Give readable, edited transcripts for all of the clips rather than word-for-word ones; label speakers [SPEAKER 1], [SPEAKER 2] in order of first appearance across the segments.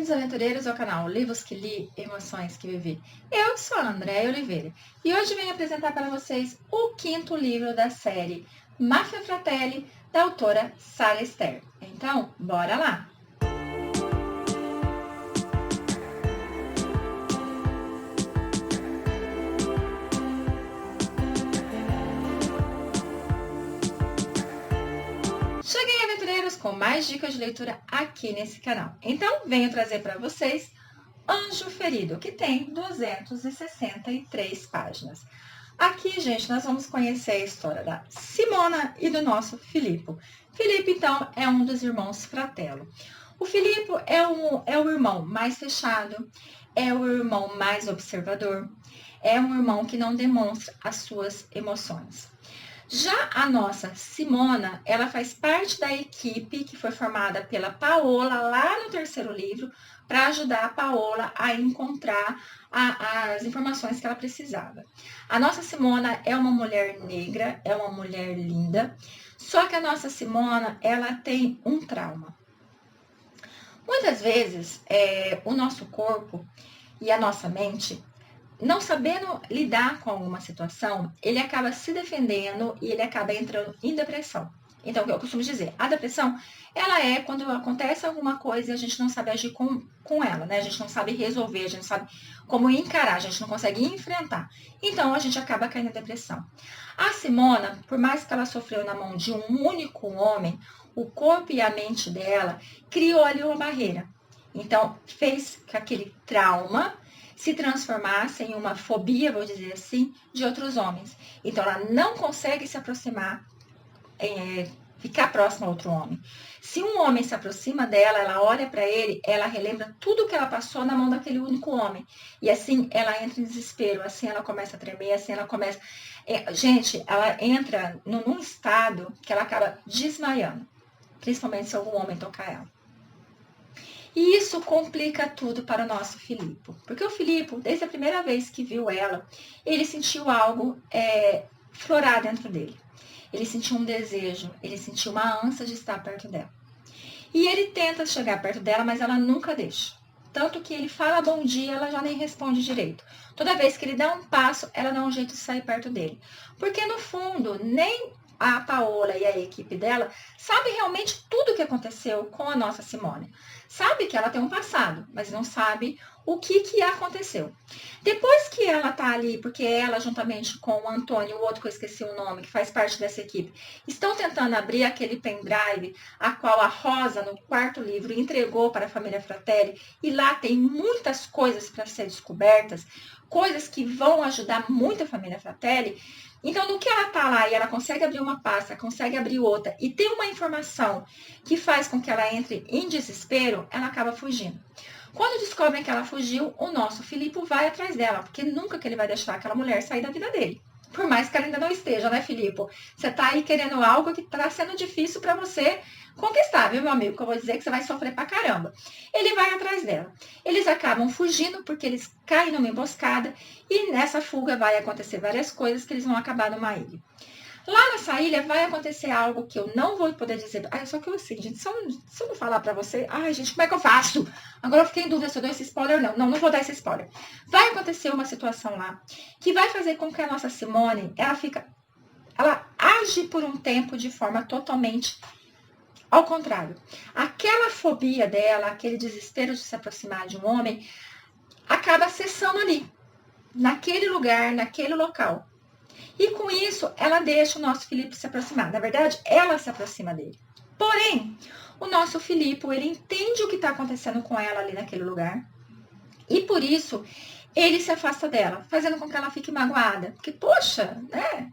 [SPEAKER 1] Bem-vindos, aventureiros, ao canal Livros que Li, Emoções que Vivi. Eu sou a Andréia Oliveira e hoje venho apresentar para vocês o 5º livro da série Máfia Fratelli, da autora Sarah Ester. Então, bora lá! Cheguei, aventureiros, com mais dicas de leitura aqui nesse canal. Então, venho trazer para vocês Anjo Ferido, que tem 263 páginas. Aqui, gente, nós vamos conhecer a história da Simona e do nosso Filippo. Filippo, então, é um dos irmãos Fratello. O Filippo é o irmão mais fechado, é o irmão mais observador, é um irmão que não demonstra as suas emoções. Já a nossa Simona, ela faz parte da equipe que foi formada pela Paola lá no 3º livro para ajudar a Paola a encontrar as informações que ela precisava. A nossa Simona é uma mulher negra, é uma mulher linda, só que a nossa Simona, ela tem um trauma. Muitas vezes, o nosso corpo e a nossa mente, não sabendo lidar com alguma situação, ele acaba se defendendo e ele acaba entrando em depressão. Então, eu costumo dizer, a depressão, ela é quando acontece alguma coisa e a gente não sabe agir com ela, né? A gente não sabe resolver, a gente não sabe como encarar, a gente não consegue enfrentar. Então, a gente acaba caindo em depressão. A Simona, por mais que ela sofreu na mão de um único homem, o corpo e a mente dela criou ali uma barreira. Então, fez que aquele trauma se transformasse em uma fobia, vou dizer assim, de outros homens. Então, ela não consegue se aproximar, ficar próxima a outro homem. Se um homem se aproxima dela, ela olha para ele, ela relembra tudo que ela passou na mão daquele único homem. E assim, ela entra em desespero, assim ela começa a tremer, assim ela começa... Gente, ela entra num estado que ela acaba desmaiando, principalmente se algum homem tocar ela. E isso complica tudo para o nosso Filippo. Porque o Filippo, desde a primeira vez que viu ela, ele sentiu algo florar dentro dele. Ele sentiu um desejo, ele sentiu uma ânsia de estar perto dela. E ele tenta chegar perto dela, mas ela nunca deixa. Tanto que ele fala bom dia, ela já nem responde direito. Toda vez que ele dá um passo, ela dá um jeito de sair perto dele. Porque no fundo, nem a Paola e a equipe dela sabe realmente tudo o que aconteceu com a nossa Simone. Sabe que ela tem um passado, mas não sabe o que aconteceu. Depois que ela tá ali, porque ela, juntamente com o Antônio, o outro que eu esqueci o nome, que faz parte dessa equipe, estão tentando abrir aquele pendrive, a qual a Rosa, no 4º livro, entregou para a família Fratelli, e lá tem muitas coisas para ser descobertas, coisas que vão ajudar muito a família Fratelli. Então, no que ela tá lá e ela consegue abrir uma pasta, consegue abrir outra e tem uma informação que faz com que ela entre em desespero, ela acaba fugindo. Quando descobrem que ela fugiu, o nosso Filippo vai atrás dela, porque nunca que ele vai deixar aquela mulher sair da vida dele. Por mais que ela ainda não esteja, né, Filippo? Você tá aí querendo algo que tá sendo difícil para você conquistar, viu, meu amigo? Que eu vou dizer que você vai sofrer pra caramba. Ele vai atrás dela. Eles acabam fugindo porque eles caem numa emboscada e nessa fuga vai acontecer várias coisas que eles vão acabar numa ilha. Lá nessa ilha vai acontecer algo que eu não vou poder dizer. Só que eu assim, gente, se eu não falar pra você... Ai, gente, como é que eu faço? Agora eu fiquei em dúvida se eu dou esse spoiler ou não. Não vou dar esse spoiler. Vai acontecer uma situação lá que vai fazer com que a nossa Simone, ela age por um tempo de forma totalmente ao contrário. Aquela fobia dela, aquele desespero de se aproximar de um homem, acaba cessando ali, naquele lugar, naquele local. E com isso, ela deixa o nosso Filippo se aproximar. Na verdade, ela se aproxima dele. Porém, o nosso Filippo, ele entende o que está acontecendo com ela ali naquele lugar. E por isso, ele se afasta dela, fazendo com que ela fique magoada. Porque, poxa, né?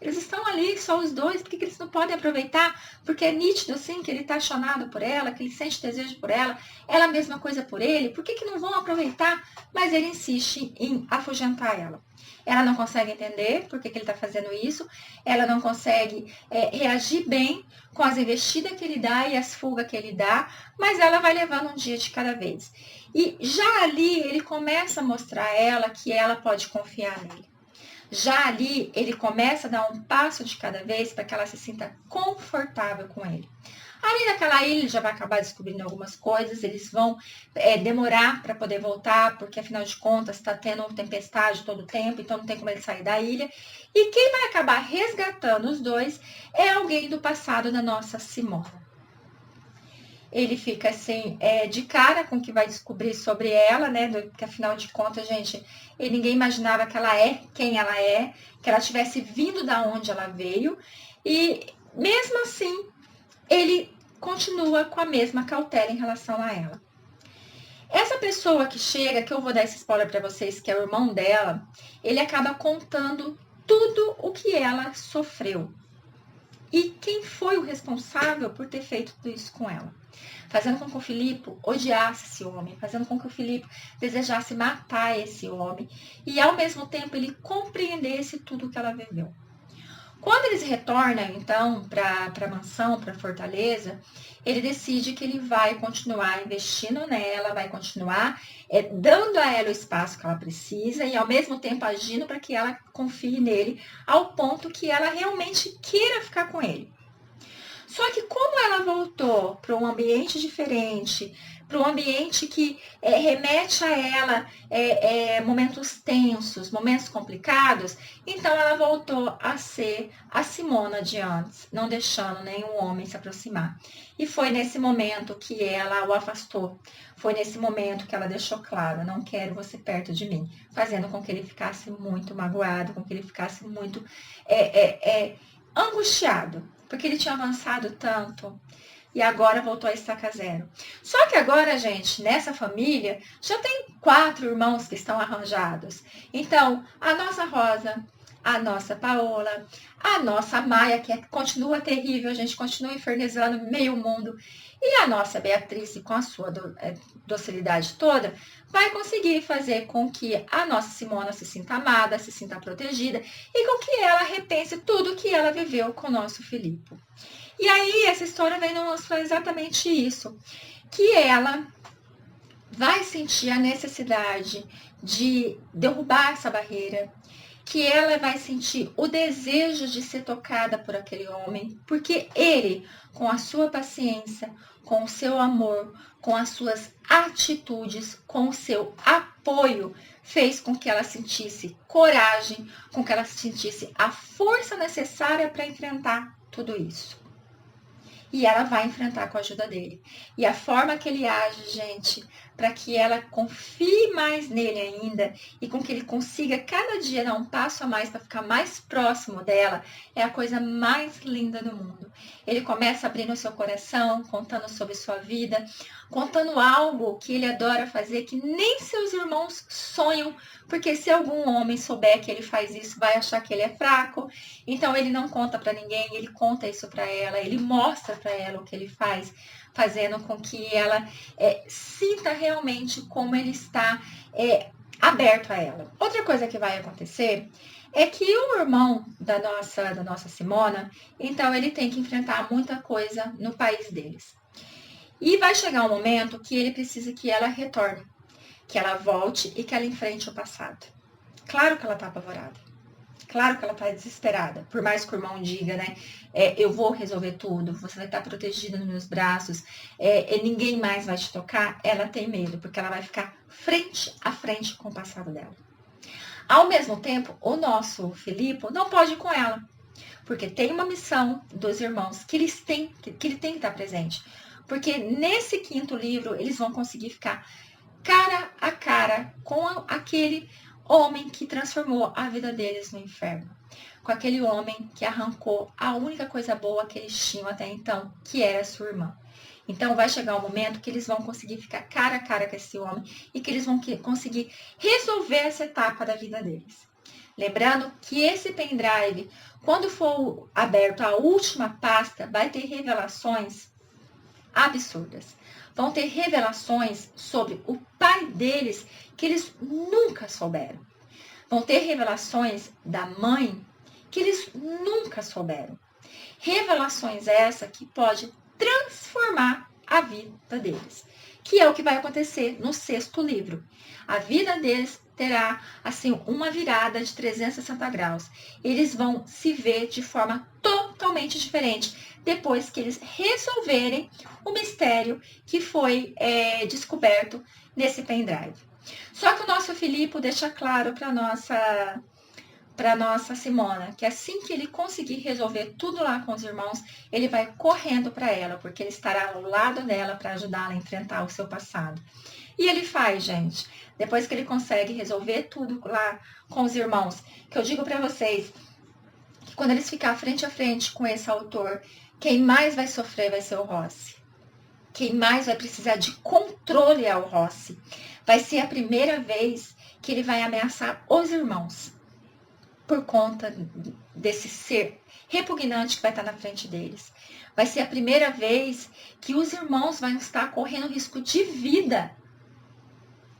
[SPEAKER 1] Eles estão ali, só os dois, por que eles não podem aproveitar? Porque é nítido, assim, que ele está apaixonado por ela, que ele sente desejo por ela, ela a mesma coisa por ele, por que não vão aproveitar? Mas ele insiste em afugentar ela. Ela não consegue entender por que ele está fazendo isso, ela não consegue reagir bem com as investidas que ele dá e as fugas que ele dá, mas ela vai levando um dia de cada vez. E já ali ele começa a mostrar a ela que ela pode confiar nele. Já ali, ele começa a dar um passo de cada vez para que ela se sinta confortável com ele. Ali naquela ilha ele já vai acabar descobrindo algumas coisas, eles vão demorar para poder voltar, porque afinal de contas está tendo tempestade todo o tempo, então não tem como ele sair da ilha. E quem vai acabar resgatando os dois é alguém do passado da nossa Simona. Ele fica assim, de cara com o que vai descobrir sobre ela, né? Porque afinal de contas, gente, ninguém imaginava que ela é quem ela é, que ela tivesse vindo da onde ela veio. E mesmo assim, ele continua com a mesma cautela em relação a ela. Essa pessoa que chega, que eu vou dar esse spoiler para vocês, que é o irmão dela, ele acaba contando tudo o que ela sofreu. E quem foi o responsável por ter feito tudo isso com ela. Fazendo com que o Filipe odiasse esse homem, fazendo com que o Filipe desejasse matar esse homem e, ao mesmo tempo, ele compreendesse tudo que ela viveu. Quando eles retornam, então, para a mansão, para a fortaleza, ele decide que ele vai continuar investindo nela, vai continuar dando a ela o espaço que ela precisa e, ao mesmo tempo, agindo para que ela confie nele, ao ponto que ela realmente queira ficar com ele. Só que como ela voltou para um ambiente diferente, para um ambiente que remete a ela momentos tensos, momentos complicados, então ela voltou a ser a Simona de antes, não deixando nenhum homem se aproximar. E foi nesse momento que ela o afastou. Foi nesse momento que ela deixou claro, não quero você perto de mim, fazendo com que ele ficasse muito magoado, com que ele ficasse muito angustiado, porque ele tinha avançado tanto e agora voltou a estaca zero. Só que agora, gente, nessa família, já tem 4 irmãos que estão arranjados. Então, a nossa Rosa, a nossa Paola, a nossa Maia, que continua terrível, a gente continua infernizando meio mundo, e a nossa Beatriz, com a sua docilidade toda, vai conseguir fazer com que a nossa Simona se sinta amada, se sinta protegida, e com que ela repense tudo que ela viveu com o nosso Filipe. E aí, essa história vem nos mostrar exatamente isso, que ela vai sentir a necessidade de derrubar essa barreira, que ela vai sentir o desejo de ser tocada por aquele homem, porque ele, com a sua paciência, com o seu amor, com as suas atitudes, com o seu apoio, fez com que ela sentisse coragem, com que ela sentisse a força necessária para enfrentar tudo isso. E ela vai enfrentar com a ajuda dele. E a forma que ele age, gente, para que ela confie mais nele ainda e com que ele consiga cada dia dar um passo a mais para ficar mais próximo dela, é a coisa mais linda do mundo. Ele começa abrindo o seu coração, contando sobre sua vida, contando algo que ele adora fazer, que nem seus irmãos sonham, porque se algum homem souber que ele faz isso, vai achar que ele é fraco. Então ele não conta para ninguém, ele conta isso para ela, ele mostra para ela o que ele faz, fazendo com que ela sinta realmente como ele está aberto a ela. Outra coisa que vai acontecer é que o irmão da nossa Simona, então ele tem que enfrentar muita coisa no país deles. E vai chegar um momento que ele precisa que ela retorne, que ela volte e que ela enfrente o passado. Claro que ela está apavorada. Claro que ela está desesperada, por mais que o irmão diga, né? Eu vou resolver tudo, você vai estar protegida nos meus braços, ninguém mais vai te tocar. Ela tem medo, porque ela vai ficar frente a frente com o passado dela. Ao mesmo tempo, o nosso Filipe não pode ir com ela, porque tem uma missão dos irmãos que ele tem que estar presente. Porque nesse 5º livro, eles vão conseguir ficar cara a cara com aquele homem que transformou a vida deles no inferno. Com aquele homem que arrancou a única coisa boa que eles tinham até então, que era a sua irmã. Então vai chegar um momento que eles vão conseguir ficar cara a cara com esse homem e que eles vão conseguir resolver essa etapa da vida deles. Lembrando que esse pendrive, quando for aberto a última pasta, vai ter revelações absurdas. Vão ter revelações sobre o pai deles que eles nunca souberam. Vão ter revelações da mãe que eles nunca souberam. Revelações essa que pode transformar a vida deles, que é o que vai acontecer no 6º livro. A vida deles terá, assim, uma virada de 360 graus. Eles vão se ver de forma totalmente diferente, depois que eles resolverem o mistério que foi descoberto nesse pendrive. Só que o nosso Filipe deixa claro para nossa Simona, que assim que ele conseguir resolver tudo lá com os irmãos, ele vai correndo para ela, porque ele estará ao lado dela para ajudá-la a enfrentar o seu passado. E ele faz, gente. Depois que ele consegue resolver tudo lá com os irmãos, que eu digo para vocês, que quando eles ficar frente a frente com esse autor, quem mais vai sofrer vai ser o Rossi. Quem mais vai precisar de controle é o Rossi. Vai ser a primeira vez que ele vai ameaçar os irmãos, por conta desse ser repugnante que vai estar na frente deles. Vai ser a primeira vez que os irmãos vão estar correndo risco de vida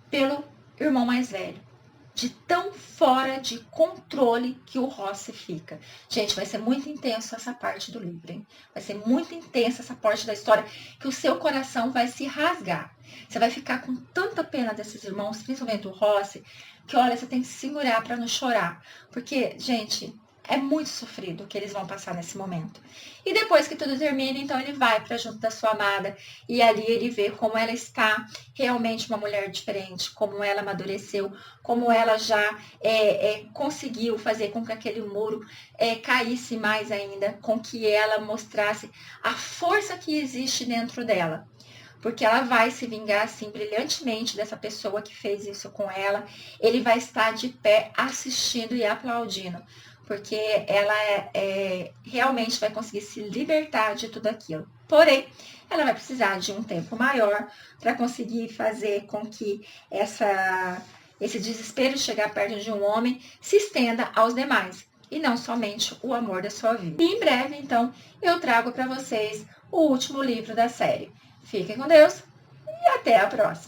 [SPEAKER 1] pelo irmão mais velho. De tão fora de controle que o Rossi fica. Gente, vai ser muito intenso essa parte do livro, hein? Vai ser muito intensa essa parte da história, que o seu coração vai se rasgar. Você vai ficar com tanta pena desses irmãos, principalmente do Rossi, que olha, você tem que se segurar para não chorar. Porque, gente, é muito sofrido o que eles vão passar nesse momento. E depois que tudo termina, então ele vai para junto da sua amada e ali ele vê como ela está realmente uma mulher diferente, como ela amadureceu, como ela já conseguiu fazer com que aquele muro caísse mais ainda, com que ela mostrasse a força que existe dentro dela. Porque ela vai se vingar, assim, brilhantemente dessa pessoa que fez isso com ela. Ele vai estar de pé assistindo e aplaudindo. Porque ela realmente vai conseguir se libertar de tudo aquilo. Porém, ela vai precisar de um tempo maior para conseguir fazer com que esse desespero de chegar perto de um homem se estenda aos demais. E não somente o amor da sua vida. E em breve, então, eu trago para vocês o último livro da série. Fiquem com Deus e até a próxima!